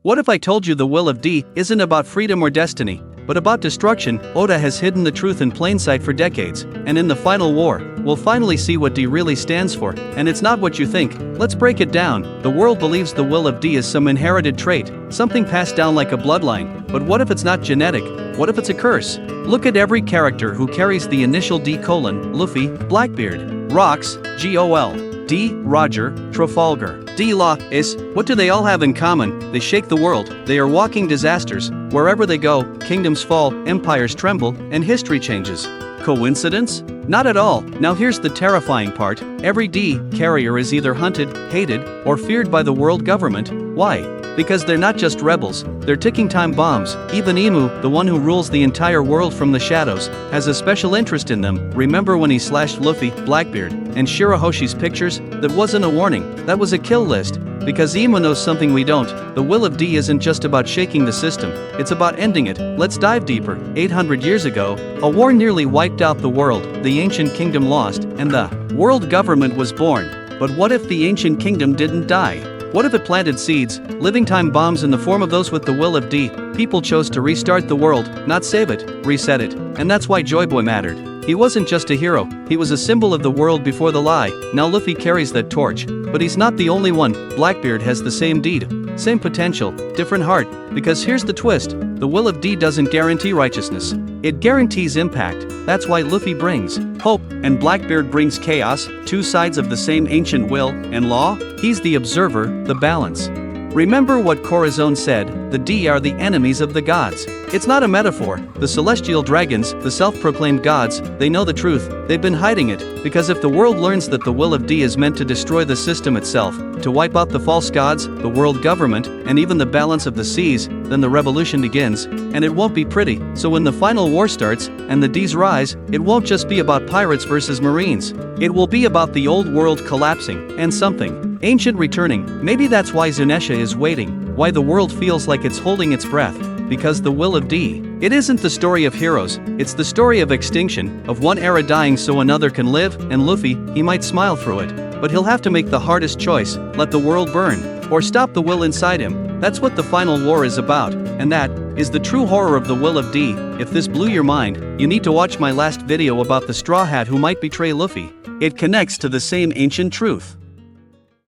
What if I told you the will of D isn't about freedom or destiny, but about destruction? Oda has hidden the truth in plain sight for decades, and in the final war, we'll finally see what D really stands for, and it's not what you think. Let's break it down. The world believes the will of D is some inherited trait, something passed down like a bloodline, but what if it's not genetic? What if it's a curse? Look at every character who carries the initial D: Luffy, Blackbeard, Rocks, Gol. D. Roger, Trafalgar. D. Law is. What do they all have in common? They shake the world. They are walking disasters. Wherever they go, kingdoms fall, empires tremble, and history changes. Coincidence? Not at all. Now here's the terrifying part. Every D carrier is either hunted, hated, or feared by the world government. Why? Because they're not just rebels, they're ticking time bombs. Even Imu, the one who rules the entire world from the shadows, has a special interest in them. Remember when he slashed Luffy, Blackbeard, and Shirahoshi's pictures? That wasn't a warning, that was a kill list. Because Imu knows something we don't. The will of D isn't just about shaking the system, it's about ending it. Let's dive deeper. 800 years ago, a war nearly wiped out the world. The ancient kingdom lost, and the world government was born. But what if the ancient kingdom didn't die? What if it planted seeds, living time bombs in the form of those with the will of D? People chose to restart the world, not save it, reset it, and that's why Joy Boy mattered. He wasn't just a hero, he was a symbol of the world before the lie. Now Luffy carries that torch, but he's not the only one. Blackbeard has the same deed, same potential, different heart, because here's the twist, the will of D doesn't guarantee righteousness. It guarantees impact. That's why Luffy brings hope, and Blackbeard brings chaos, two sides of the same ancient will and law. He's the observer, the balance. Remember what Corazon said, the D are the enemies of the gods. It's not a metaphor. The celestial dragons, the self-proclaimed gods, they know the truth. They've been hiding it, because if the world learns that the will of D is meant to destroy the system itself, to wipe out the false gods, the world government, and even the balance of the seas, then the revolution begins, and it won't be pretty. So when the final war starts, and the Ds rise, it won't just be about pirates versus marines. It will be about the old world collapsing, and something ancient returning. Maybe that's why Zunisha is waiting, why the world feels like it's holding its breath. Because the will of D. It isn't the story of heroes, it's the story of extinction, of one era dying so another can live, and Luffy, he might smile through it, but he'll have to make the hardest choice, let the world burn, or stop the will inside him. That's what the final war is about, and that is the true horror of the will of D. If this blew your mind, you need to watch my last video about the Straw Hat who might betray Luffy. It connects to the same ancient truth.